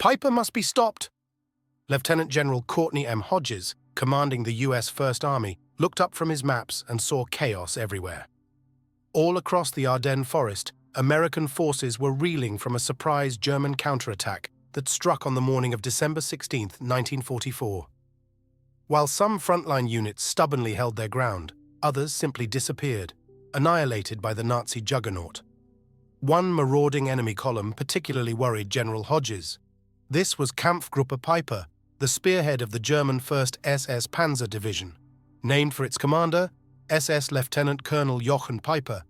Piper must be stopped! Lieutenant General Courtney M. Hodges, commanding the U.S. First Army, looked up from his maps and saw chaos everywhere. All across the Ardennes forest, American forces were reeling from a surprise German counterattack that struck on the morning of December 16, 1944. While some frontline units stubbornly held their ground, others simply disappeared, annihilated by the Nazi juggernaut. One marauding enemy column particularly worried General Hodges. This was Kampfgruppe Piper, the spearhead of the German 1st SS Panzer Division. Named for its commander, SS Lieutenant Colonel Jochen Piper,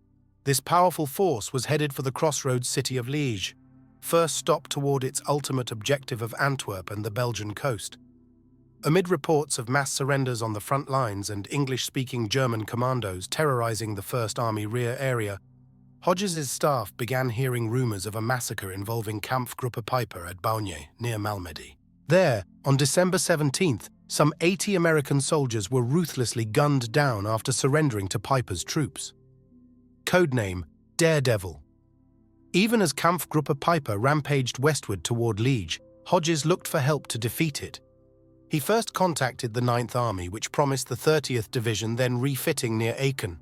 this powerful force was headed for the crossroads city of Liège, first stop toward its ultimate objective of Antwerp and the Belgian coast. Amid reports of mass surrenders on the front lines and English-speaking German commandos terrorizing the First Army rear area, Hodges' staff began hearing rumors of a massacre involving Kampfgruppe Piper at Baugny, near Malmedy. There, on December 17th, some 80 American soldiers were ruthlessly gunned down after surrendering to Piper's troops. Codename Daredevil. Even as Kampfgruppe Piper rampaged westward toward Liège, Hodges looked for help to defeat it. He first contacted the 9th Army, which promised the 30th Division then refitting near Aachen.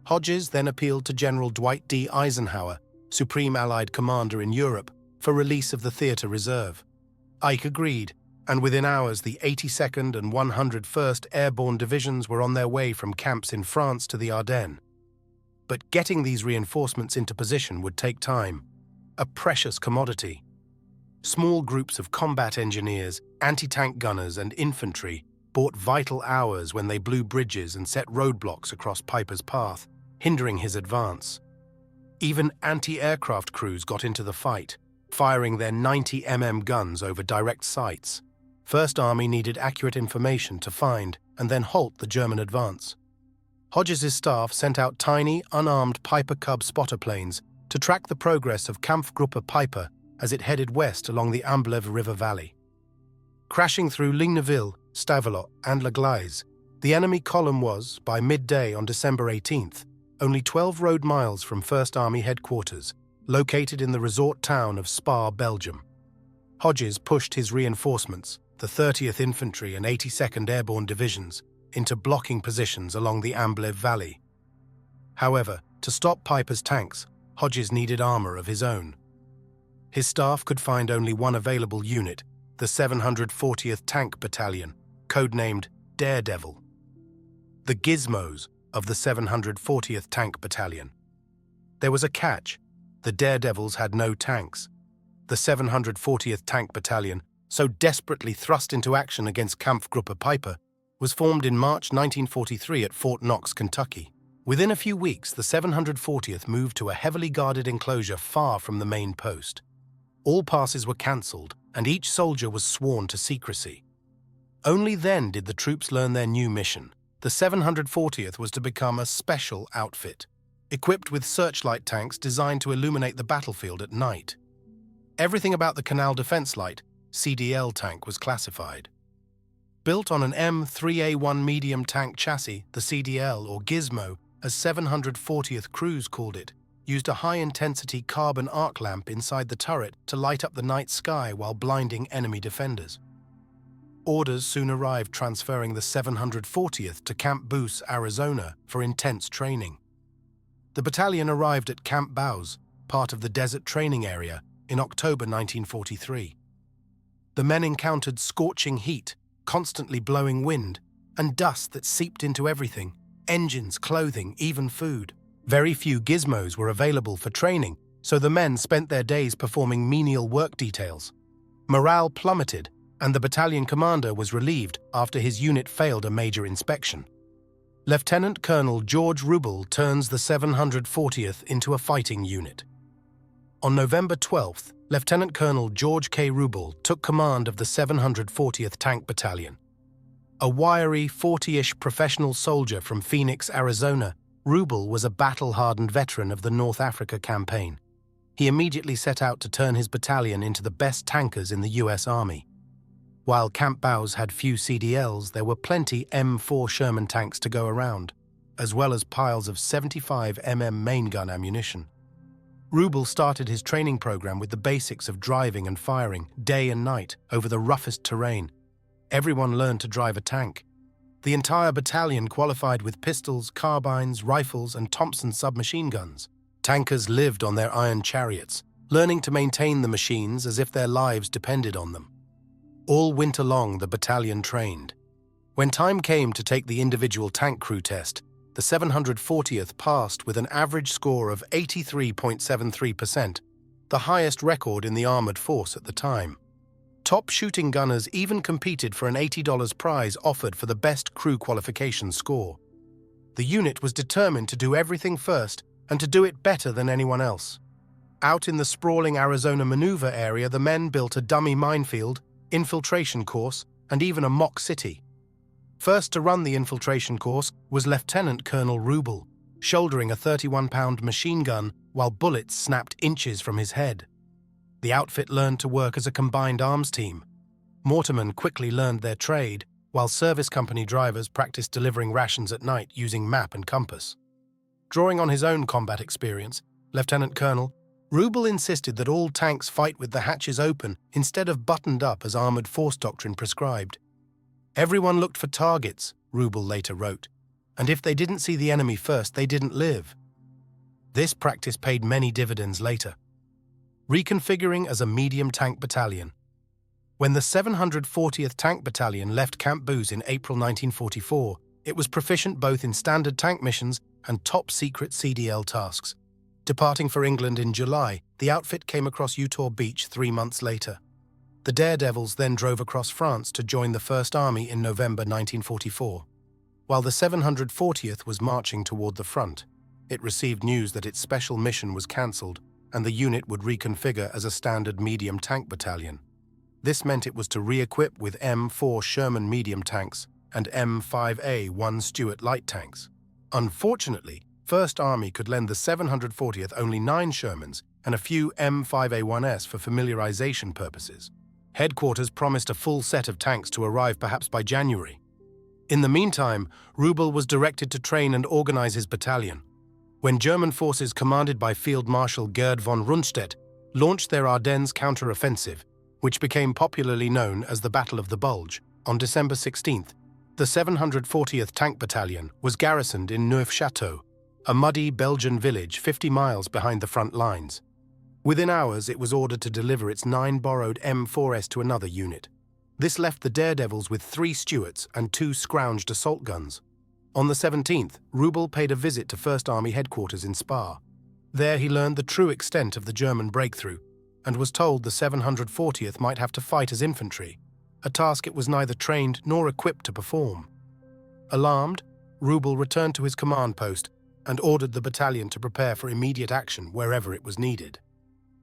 Hodges then appealed to General Dwight D. Eisenhower, Supreme Allied Commander in Europe, for release of the Theatre Reserve. Ike agreed, and within hours the 82nd and 101st Airborne Divisions were on their way from camps in France to the Ardennes. But getting these reinforcements into position would take time, a precious commodity. Small groups of combat engineers, anti-tank gunners and infantry bought vital hours when they blew bridges and set roadblocks across Piper's path, hindering his advance. Even anti-aircraft crews got into the fight, firing their 90 mm guns over direct sights. First Army needed accurate information to find and then halt the German advance. Hodges' staff sent out tiny, unarmed Piper Cub spotter planes to track the progress of Kampfgruppe Piper as it headed west along the Amblev River Valley. Crashing through Ligneville, Stavelot, and La Gleize, the enemy column was, by midday on December 18th, only 12 road miles from First Army headquarters, located in the resort town of Spa, Belgium. Hodges pushed his reinforcements, the 30th Infantry and 82nd Airborne Divisions, into blocking positions along the Amblev Valley. However, to stop Piper's tanks, Hodges needed armor of his own. His staff could find only one available unit, the 740th Tank Battalion, codenamed Daredevil. The gizmos of the 740th Tank Battalion. There was a catch. The Daredevils had no tanks. The 740th Tank Battalion, so desperately thrust into action against Kampfgruppe Piper, was formed in March 1943 at Fort Knox, Kentucky. Within a few weeks, the 740th moved to a heavily guarded enclosure far from the main post. All passes were cancelled, and each soldier was sworn to secrecy. Only then did the troops learn their new mission. The 740th was to become a special outfit, equipped with searchlight tanks designed to illuminate the battlefield at night. Everything about the Canal Defense Light, CDL tank, was classified. Built on an M3A1 medium tank chassis, the CDL, or Gizmo, as 740th Crews called it, used a high-intensity carbon arc lamp inside the turret to light up the night sky while blinding enemy defenders. Orders soon arrived transferring the 740th to Camp Boose, Arizona, for intense training. The battalion arrived at Camp Bouse, part of the desert training area, in October 1943. The men encountered scorching heat, constantly blowing wind, and dust that seeped into everything: engines, clothing, even food. Very few gizmos were available for training, so the men spent their days performing menial work details. Morale plummeted, and the battalion commander was relieved after his unit failed a major inspection. Lieutenant Colonel George Rubel turns the 740th into a fighting unit. On November 12th, Lieutenant Colonel George K. Rubel took command of the 740th Tank Battalion. A wiry, 40-ish professional soldier from Phoenix, Arizona, Rubel was a battle-hardened veteran of the North Africa campaign. He immediately set out to turn his battalion into the best tankers in the U.S. Army. While Camp Bouse had few CDLs, there were plenty M4 Sherman tanks to go around, as well as piles of 75 mm main gun ammunition. Rubel started his training program with the basics of driving and firing, day and night, over the roughest terrain. Everyone learned to drive a tank. The entire battalion qualified with pistols, carbines, rifles, and Thompson submachine guns. Tankers lived on their iron chariots, learning to maintain the machines as if their lives depended on them. All winter long, the battalion trained. When time came to take the individual tank crew test, the 740th passed with an average score of 83.73%, the highest record in the armored force at the time. Top shooting gunners even competed for an $80 prize offered for the best crew qualification score. The unit was determined to do everything first and to do it better than anyone else. Out in the sprawling Arizona maneuver area, the men built a dummy minefield, infiltration course, and even a mock city. First to run the infiltration course was Lieutenant Colonel Rubel, shouldering a 31-pound machine gun while bullets snapped inches from his head. The outfit learned to work as a combined arms team. Mortarmen quickly learned their trade, while service company drivers practiced delivering rations at night using map and compass. Drawing on his own combat experience, Lieutenant Colonel Rubel insisted that all tanks fight with the hatches open instead of buttoned up as armored force doctrine prescribed. Everyone looked for targets, Rubel later wrote, and if they didn't see the enemy first, they didn't live. This practice paid many dividends later. Reconfiguring as a medium tank battalion. When the 740th Tank Battalion left Camp Booz in April 1944, it was proficient both in standard tank missions and top-secret CDL tasks. Departing for England in July, the outfit came across Utah Beach 3 months later. The Daredevils then drove across France to join the First Army in November 1944. While the 740th was marching toward the front, it received news that its special mission was cancelled and the unit would reconfigure as a standard medium tank battalion. This meant it was to re-equip with M4 Sherman medium tanks and M5A1 Stuart light tanks. Unfortunately, First Army could lend the 740th only 9 Shermans and a few M5A1s for familiarization purposes. Headquarters promised a full set of tanks to arrive perhaps by January. In the meantime, Rubel was directed to train and organize his battalion. When German forces commanded by Field Marshal Gerd von Rundstedt launched their Ardennes counter-offensive, which became popularly known as the Battle of the Bulge, on December 16th, the 740th Tank Battalion was garrisoned in Neufchâteau, a muddy Belgian village 50 miles behind the front lines. Within hours, it was ordered to deliver its 9 borrowed M4s to another unit. This left the Daredevils with 3 Stuarts and 2 scrounged assault guns. On the 17th, Rubel paid a visit to First Army headquarters in Spa. There he learned the true extent of the German breakthrough and was told the 740th might have to fight as infantry, a task it was neither trained nor equipped to perform. Alarmed, Rubel returned to his command post and ordered the battalion to prepare for immediate action wherever it was needed.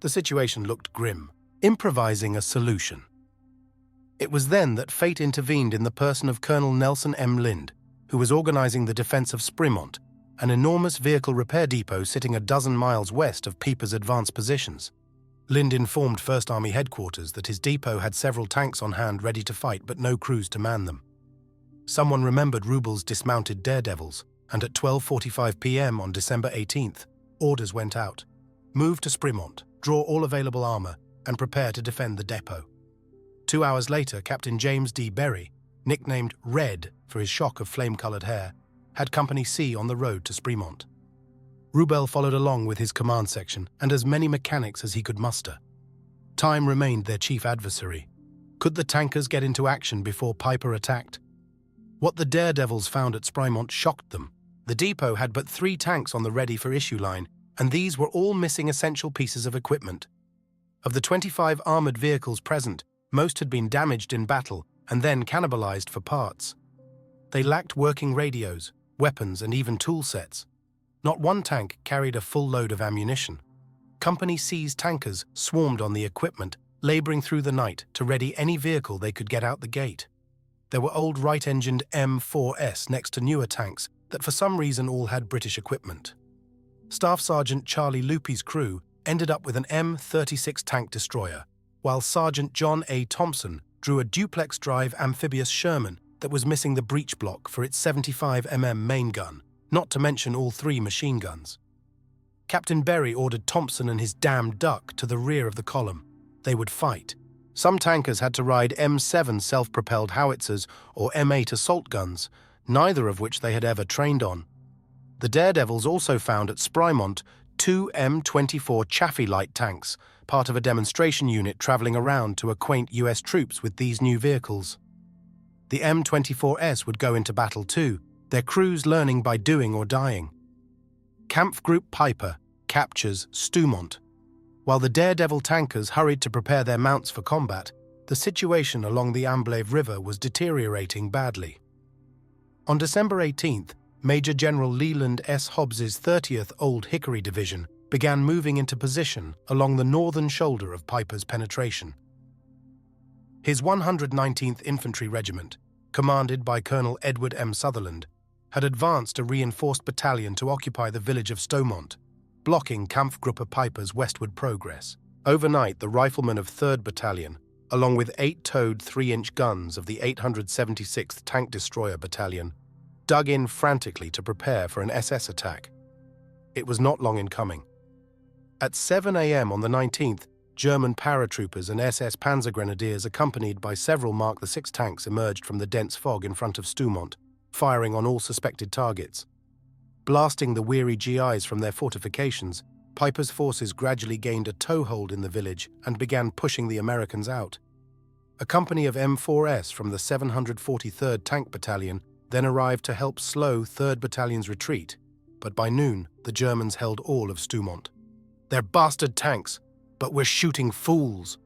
The situation looked grim, improvising a solution. It was then that fate intervened in the person of Colonel Nelson M. Lind, who was organizing the defense of Sprimont, an enormous vehicle repair depot sitting a dozen miles west of Pieper's advanced positions. Lind informed First Army headquarters that his depot had several tanks on hand ready to fight but no crews to man them. Someone remembered Rubel's dismounted Daredevils, and at 12:45 p.m. on December 18th, orders went out. Move to Sprimont, draw all available armor, and prepare to defend the depot. 2 hours later, Captain James D. Berry, nicknamed Red for his shock of flame-colored hair, had Company C on the road to Sprimont. Rubel followed along with his command section and as many mechanics as he could muster. Time remained their chief adversary. Could the tankers get into action before Pieper attacked? What the Daredevils found at Sprimont shocked them. The depot had but 3 tanks on the ready-for-issue line, and these were all missing essential pieces of equipment. Of the 25 armored vehicles present, most had been damaged in battle and then cannibalized for parts. They lacked working radios, weapons, and even tool sets. Not one tank carried a full load of ammunition. Company C's tankers swarmed on the equipment, laboring through the night to ready any vehicle they could get out the gate. There were old right-engined M4s next to newer tanks that for some reason all had British equipment. Staff Sergeant Charlie Loopy's crew ended up with an M36 tank destroyer, while Sergeant John A. Thompson drew a duplex-drive amphibious Sherman that was missing the breech block for its 75mm main gun, not to mention all 3 machine guns. Captain Berry ordered Thompson and his damned duck to the rear of the column. They would fight. Some tankers had to ride M7 self-propelled howitzers or M8 assault guns, neither of which they had ever trained on. The Daredevils also found at Sprymont 2 M24 Chaffee light tanks, part of a demonstration unit traveling around to acquaint US troops with these new vehicles. The M24S would go into battle too, their crews learning by doing or dying. Kampfgruppe Piper captures Stumont. While the Daredevil tankers hurried to prepare their mounts for combat, the situation along the Amblève River was deteriorating badly. On December 18th, Major General Leland S. Hobbs's 30th Old Hickory Division began moving into position along the northern shoulder of Piper's penetration. His 119th Infantry Regiment, commanded by Colonel Edward M. Sutherland, had advanced a reinforced battalion to occupy the village of Stomont, blocking Kampfgruppe Piper's westward progress. Overnight, the riflemen of 3rd Battalion, along with 8-towed 3-inch guns of the 876th Tank Destroyer Battalion, dug in frantically to prepare for an SS attack. It was not long in coming. At 7 a.m. on the 19th, German paratroopers and SS Panzer Grenadiers accompanied by several Mark VI tanks emerged from the dense fog in front of Stumont, firing on all suspected targets. Blasting the weary GIs from their fortifications, Piper's forces gradually gained a toehold in the village and began pushing the Americans out. A company of M4S from the 743rd Tank Battalion then arrived to help slow 3rd Battalion's retreat, but by noon the Germans held all of Stumont. "They're bastard tanks, but we're shooting fools."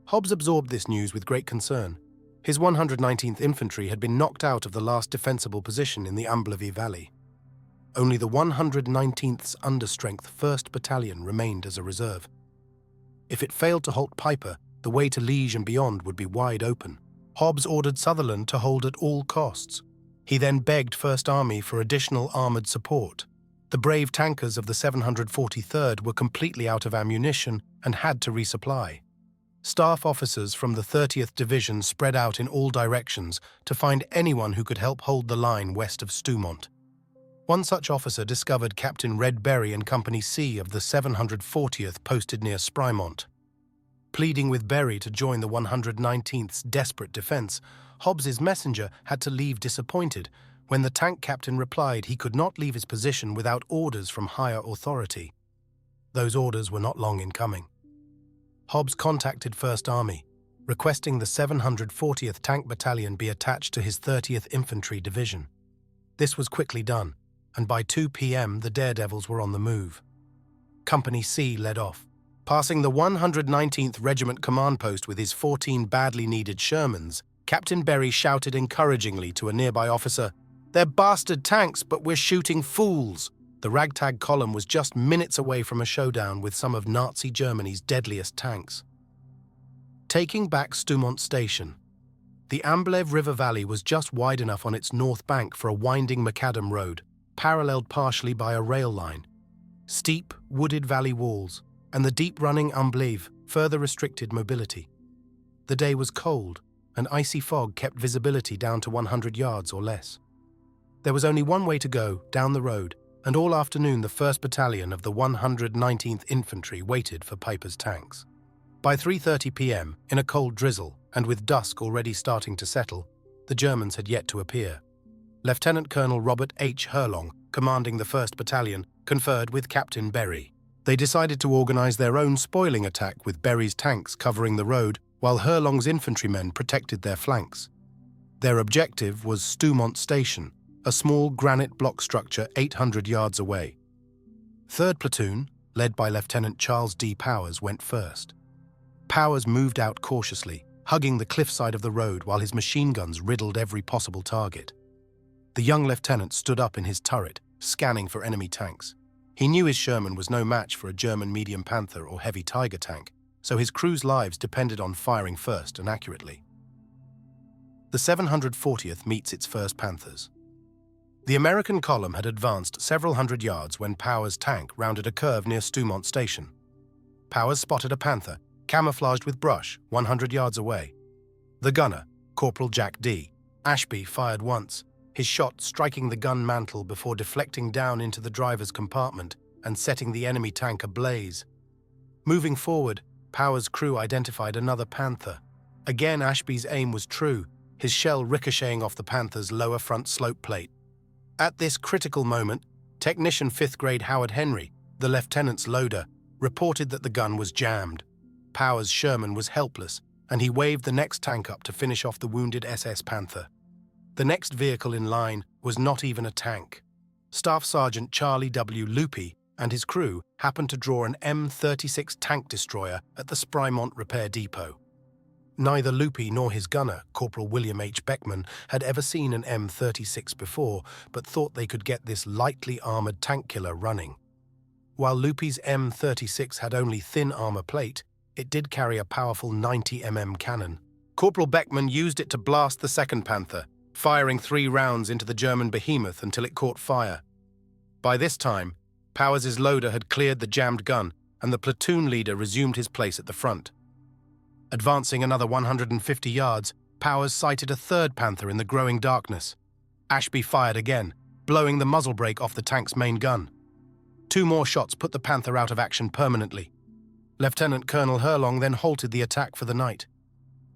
Hobbs absorbed this news with great concern. His 119th Infantry had been knocked out of the last defensible position in the Amblève Valley. Only the 119th's understrength 1st Battalion remained as a reserve. If it failed to halt Piper, the way to Liège and beyond would be wide open. Hobbs ordered Sutherland to hold at all costs. He then begged 1st Army for additional armoured support. The brave tankers of the 743rd were completely out of ammunition and had to resupply. Staff officers from the 30th Division spread out in all directions to find anyone who could help hold the line west of Stumont. One such officer discovered Captain Red Berry and Company C of the 740th posted near Sprymont. Pleading with Berry to join the 119th's desperate defence, Hobbs's messenger had to leave disappointed when the tank captain replied he could not leave his position without orders from higher authority. Those orders were not long in coming. Hobbs contacted 1st Army, requesting the 740th Tank Battalion be attached to his 30th Infantry Division. This was quickly done, and by 2 p.m. the Daredevils were on the move. Company C led off. Passing the 119th Regiment command post with his 14 badly needed Shermans, Captain Berry shouted encouragingly to a nearby officer, "They're bastard tanks, but we're shooting fools." The ragtag column was just minutes away from a showdown with some of Nazi Germany's deadliest tanks. Taking back Stumont Station. The Amblève River Valley was just wide enough on its north bank for a winding macadam road, paralleled partially by a rail line. Steep, wooded valley walls and the deep-running Amblève further restricted mobility. The day was cold, and icy fog kept visibility down to 100 yards or less. There was only one way to go, down the road, and all afternoon the 1st Battalion of the 119th Infantry waited for Piper's tanks. By 3:30 p.m., in a cold drizzle, and with dusk already starting to settle, the Germans had yet to appear. Lieutenant Colonel Robert H. Herlong, commanding the 1st Battalion, conferred with Captain Berry. They decided to organize their own spoiling attack with Berry's tanks covering the road while Herlong's infantrymen protected their flanks. Their objective was Stumont Station, a small granite block structure 800 yards away. 3rd Platoon, led by Lieutenant Charles D. Powers, went first. Powers moved out cautiously, hugging the cliffside of the road while his machine guns riddled every possible target. The young lieutenant stood up in his turret, scanning for enemy tanks. He knew his Sherman was no match for a German medium Panther or heavy Tiger tank, so his crew's lives depended on firing first and accurately. The 740th meets its first Panthers. The American column had advanced several hundred yards when Powers' tank rounded a curve near Stumont Station. Powers spotted a Panther, camouflaged with brush, 100 yards away. The gunner, Corporal Jack D. Ashby, fired once, his shot striking the gun mantle before deflecting down into the driver's compartment, and setting the enemy tank ablaze. Moving forward, Power's crew identified another Panther. Again, Ashby's aim was true, his shell ricocheting off the Panther's lower front slope plate. At this critical moment, Technician 5th grade Howard Henry, the lieutenant's loader, reported that the gun was jammed. Power's Sherman was helpless, and he waved the next tank up to finish off the wounded SS Panther. The next vehicle in line was not even a tank. Staff Sergeant Charlie W. and his crew happened to draw an M36 tank destroyer at the Sprymont Repair Depot. Neither Loopy nor his gunner, Corporal William H. Beckman, had ever seen an M36 before, but thought they could get this lightly armored tank killer running. While Loopy's M36 had only thin armor plate, it did carry a powerful 90mm cannon. Corporal Beckman used it to blast the second Panther, firing 3 rounds into the German behemoth until it caught fire. By this time, Powers' loader had cleared the jammed gun, and the platoon leader resumed his place at the front. Advancing another 150 yards, Powers sighted a third Panther in the growing darkness. Ashby fired again, blowing the muzzle brake off the tank's main gun. 2 more shots put the Panther out of action permanently. Lieutenant Colonel Herlong then halted the attack for the night.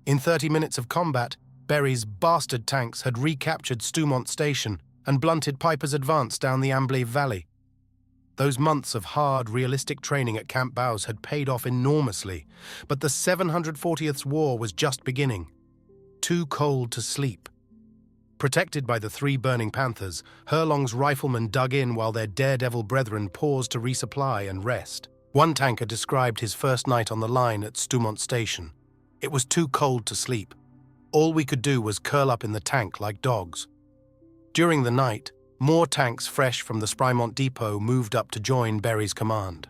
In 30 minutes of combat, Berry's bastard tanks had recaptured Stumont Station and blunted Piper's advance down the Amblève Valley. Those months of hard, realistic training at Camp Bowes had paid off enormously, but the 740th War was just beginning. Too cold to sleep. Protected by the 3 burning Panthers, Herlong's riflemen dug in while their Daredevil brethren paused to resupply and rest. One tanker described his first night on the line at Stumont Station. It was too cold to sleep. All we could do was curl up in the tank like dogs. During the night, more tanks fresh from the Sprymont Depot moved up to join Berry's command.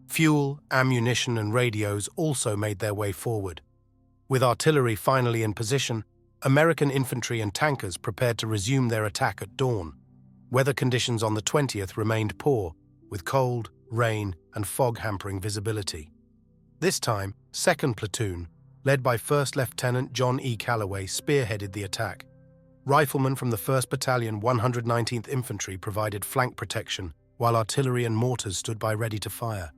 Fuel, ammunition, and radios also made their way forward. With artillery finally in position, American infantry and tankers prepared to resume their attack at dawn. Weather conditions on the 20th remained poor, with cold, rain, and fog hampering visibility. This time, 2nd Platoon, led by 1st Lieutenant John E. Calloway, spearheaded the attack. Riflemen from the 1st Battalion 119th Infantry provided flank protection, while artillery and mortars stood by ready to fire.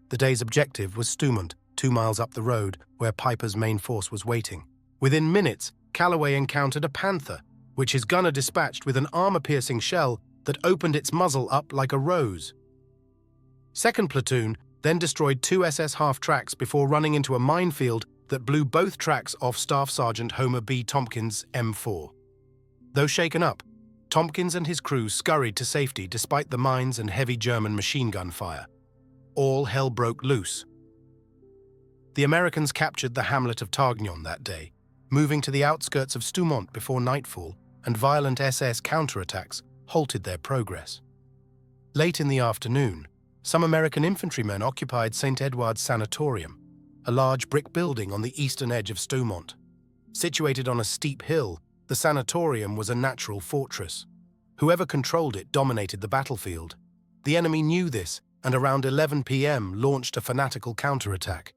The day's objective was Stumont, 2 miles up the road, where Piper's main force was waiting. Within minutes, Calloway encountered a Panther, which his gunner dispatched with an armor-piercing shell that opened its muzzle up like a rose. 2nd Platoon then destroyed 2 SS half-tracks before running into a minefield that blew both tracks off Staff Sergeant Homer B. Tompkins' M4. Though shaken up, Tompkins and his crew scurried to safety despite the mines and heavy German machine gun fire. All hell broke loose. The Americans captured the hamlet of Targnon that day, moving to the outskirts of Stumont before nightfall, and violent SS counterattacks halted their progress. Late in the afternoon, some American infantrymen occupied St. Edward's Sanatorium, a large brick building on the eastern edge of Stumont. Situated on a steep hill, the sanatorium was a natural fortress. Whoever controlled it dominated the battlefield. The enemy knew this, and around 11 p.m. launched a fanatical counterattack.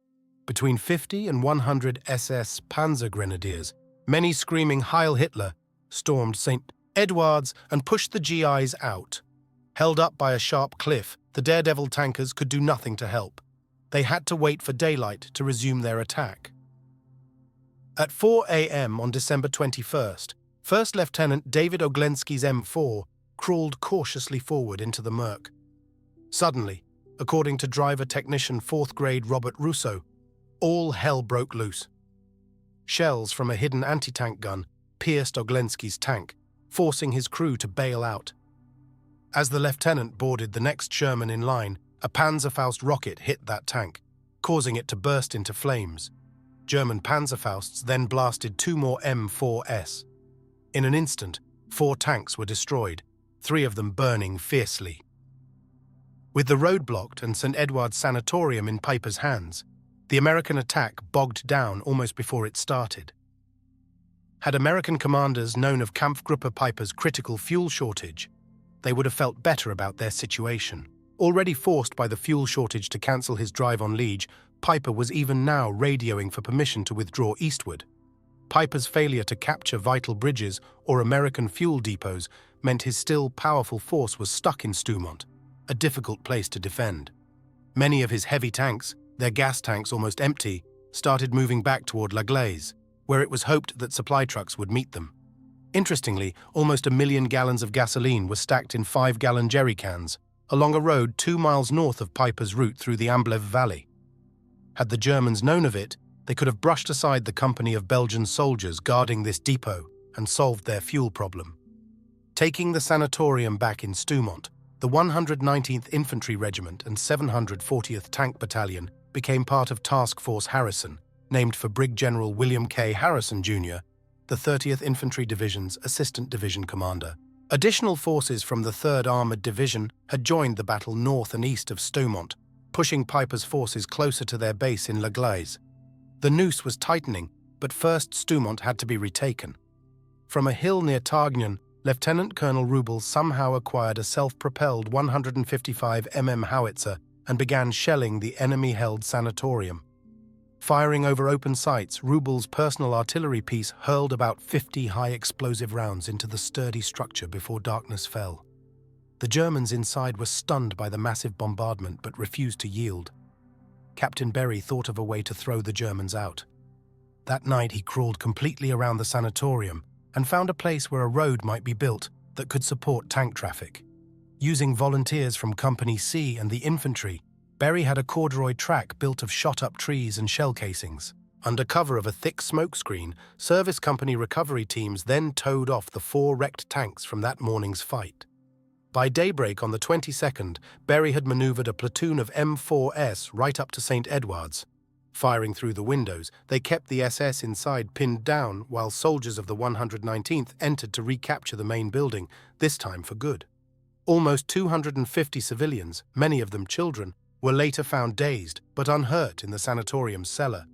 Between 50 and 100 SS Panzer Grenadiers, many screaming Heil Hitler, stormed St. Edward's and pushed the GIs out. Held up by a sharp cliff, the Daredevil tankers could do nothing to help. They had to wait for daylight to resume their attack. At 4 a.m. on December 21st, 1st Lieutenant David Oglensky's M4 crawled cautiously forward into the murk. Suddenly, according to driver-technician 4th grade Robert Russo, all hell broke loose. Shells from a hidden anti-tank gun pierced Oglensky's tank, forcing his crew to bail out. As the lieutenant boarded the next Sherman in line, a Panzerfaust rocket hit that tank, causing it to burst into flames. German Panzerfausts then blasted 2 more M4S. In an instant, 4 tanks were destroyed, 3 of them burning fiercely. With the road blocked and St. Edward's Sanatorium in Piper's hands, the American attack bogged down almost before it started. Had American commanders known of Kampfgruppe Piper's critical fuel shortage, they would have felt better about their situation. Already forced by the fuel shortage to cancel his drive on Liege, Piper was even now radioing for permission to withdraw eastward. Piper's failure to capture vital bridges or American fuel depots meant his still powerful force was stuck in Stumont, a difficult place to defend. Many of his heavy tanks, their gas tanks almost empty, started moving back toward La Glaise, where it was hoped that supply trucks would meet them. Interestingly, almost 1 million gallons of gasoline were stacked in 5-gallon jerry cans along a road 2 miles north of Piper's route through the Amblève Valley. Had the Germans known of it, they could have brushed aside the company of Belgian soldiers guarding this depot and solved their fuel problem. Taking the sanatorium back in Stoumont, the 119th Infantry Regiment and 740th Tank Battalion became part of Task Force Harrison, named for Brig General William K. Harrison, Jr., the 30th Infantry Division's Assistant Division Commander. Additional forces from the 3rd Armored Division had joined the battle north and east of Stoumont, pushing Piper's forces closer to their base in La Glaise. The noose was tightening, but first Stoumont had to be retaken. From a hill near Targnan, Lieutenant Colonel Rubel somehow acquired a self-propelled 155 mm howitzer and began shelling the enemy-held sanatorium. Firing over open sights, Rubel's personal artillery piece hurled about 50 high-explosive rounds into the sturdy structure before darkness fell. The Germans inside were stunned by the massive bombardment but refused to yield. Captain Berry thought of a way to throw the Germans out. That night he crawled completely around the sanatorium and found a place where a road might be built that could support tank traffic. Using volunteers from Company C and the infantry, Berry had a corduroy track built of shot-up trees and shell casings. Under cover of a thick smoke screen, service company recovery teams then towed off the 4 wrecked tanks from that morning's fight. By daybreak on the 22nd, Berry had maneuvered a platoon of M4S right up to St. Edward's. Firing through the windows, they kept the SS inside pinned down while soldiers of the 119th entered to recapture the main building, this time for good. Almost 250 civilians, many of them children, were later found dazed but unhurt in the sanatorium's cellar.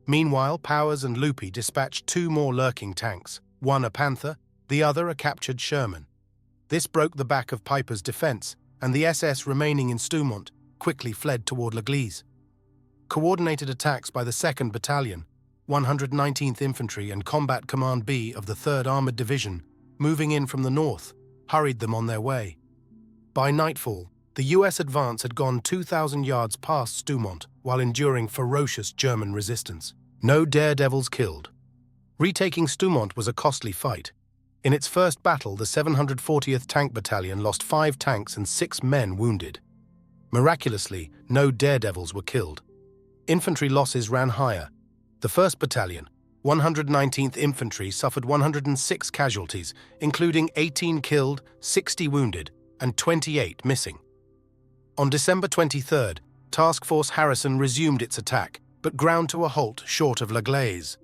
Meanwhile, Powers and Loopy dispatched 2 more lurking tanks, one a Panther, the other a captured Sherman. This broke the back of Piper's defense, and the SS remaining in Stoumont quickly fled toward La Glaise. Coordinated attacks by the 2nd Battalion, 119th Infantry and Combat Command B of the 3rd Armored Division, moving in from the north, hurried them on their way. By nightfall, the US advance had gone 2,000 yards past Stoumont while enduring ferocious German resistance. No daredevils killed. Retaking Stoumont was a costly fight. In its first battle, the 740th Tank Battalion lost 5 tanks and 6 men wounded. Miraculously, no daredevils were killed. Infantry losses ran higher. The 1st Battalion, 119th Infantry, suffered 106 casualties, including 18 killed, 60 wounded, and 28 missing. On December 23rd, Task Force Harrison resumed its attack, but ground to a halt short of La Glaise.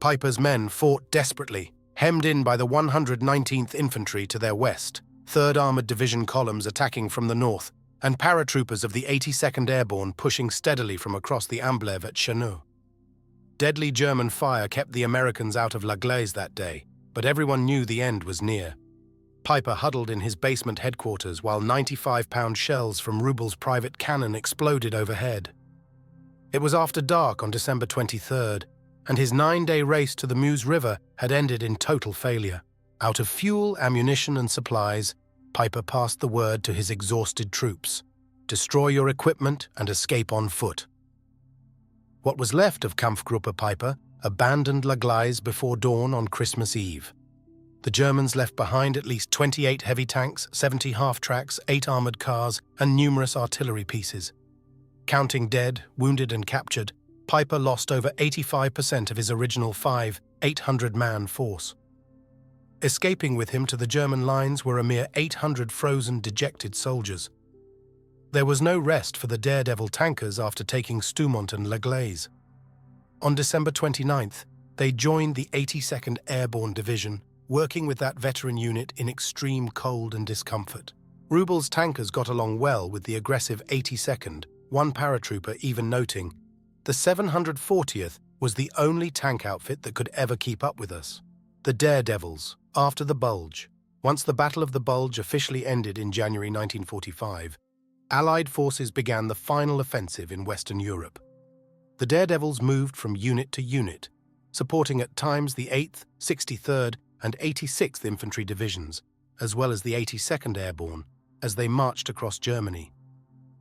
Piper's men fought desperately, hemmed in by the 119th Infantry to their west, 3rd Armored Division columns attacking from the north, and paratroopers of the 82nd Airborne pushing steadily from across the Amblève at Chaneux. Deadly German fire kept the Americans out of La Glaise that day, but everyone knew the end was near. Piper huddled in his basement headquarters while 95-pound shells from Rubel's private cannon exploded overhead. It was after dark on December 23rd, and his 9-day race to the Meuse River had ended in total failure. Out of fuel, ammunition, and supplies, Piper passed the word to his exhausted troops: destroy your equipment and escape on foot. What was left of Kampfgruppe Piper abandoned La Glaise before dawn on Christmas Eve. The Germans left behind at least 28 heavy tanks, 70 half-tracks, 8 armored cars, and numerous artillery pieces. Counting dead, wounded, and captured, Piper lost over 85% of his original 800-man force. Escaping with him to the German lines were a mere 800 frozen, dejected soldiers. There was no rest for the Daredevil tankers after taking Stoumont and La Glaise. On December 29th, they joined the 82nd Airborne Division, working with that veteran unit in extreme cold and discomfort. Rubel's tankers got along well with the aggressive 82nd, one paratrooper even noting, "The 740th was the only tank outfit that could ever keep up with us." The Daredevils, after the Bulge. Once the Battle of the Bulge officially ended in January 1945, Allied forces began the final offensive in Western Europe. The Daredevils moved from unit to unit, supporting at times the 8th, 63rd, and 86th Infantry Divisions, as well as the 82nd Airborne, as they marched across Germany.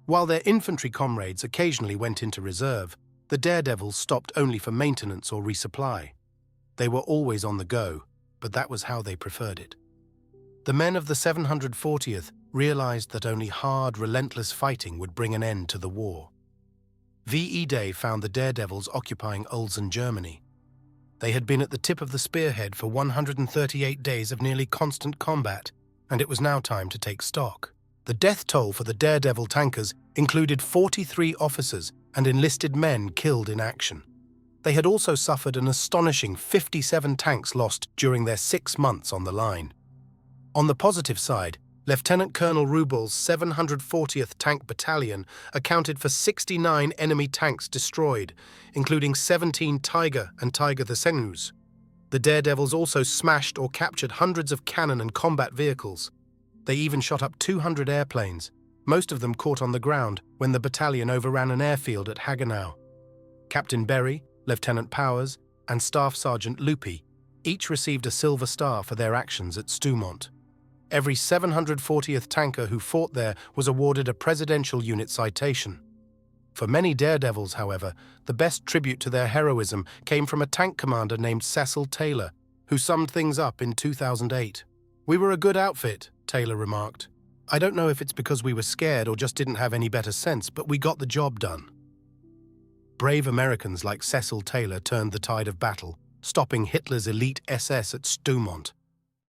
While their infantry comrades occasionally went into reserve, the Daredevils stopped only for maintenance or resupply. They were always on the go, but that was how they preferred it. The men of the 740th realized that only hard, relentless fighting would bring an end to the war. VE Day found the Daredevils occupying Ulsan, Germany. They had been at the tip of the spearhead for 138 days of nearly constant combat, and it was now time to take stock. The death toll for the Daredevil tankers included 43 officers and enlisted men killed in action. They had also suffered an astonishing 57 tanks lost during their 6 months on the line. On the positive side, Lieutenant Colonel Rubel's 740th Tank Battalion accounted for 69 enemy tanks destroyed, including 17 Tiger and Tiger the Senus. The Daredevils also smashed or captured hundreds of cannon and combat vehicles. They even shot up 200 airplanes, most of them caught on the ground when the battalion overran an airfield at Hagenau. Captain Berry, Lieutenant Powers, and Staff Sergeant Loopy each received a Silver Star for their actions at Stoumont. Every 740th tanker who fought there was awarded a Presidential Unit citation. For many Daredevils, however, the best tribute to their heroism came from a tank commander named Cecil Taylor, who summed things up in 2008. "We were a good outfit," Taylor remarked. "I don't know if it's because we were scared or just didn't have any better sense, but we got the job done." Brave Americans like Cecil Taylor turned the tide of battle, stopping Hitler's elite SS at Stoumont.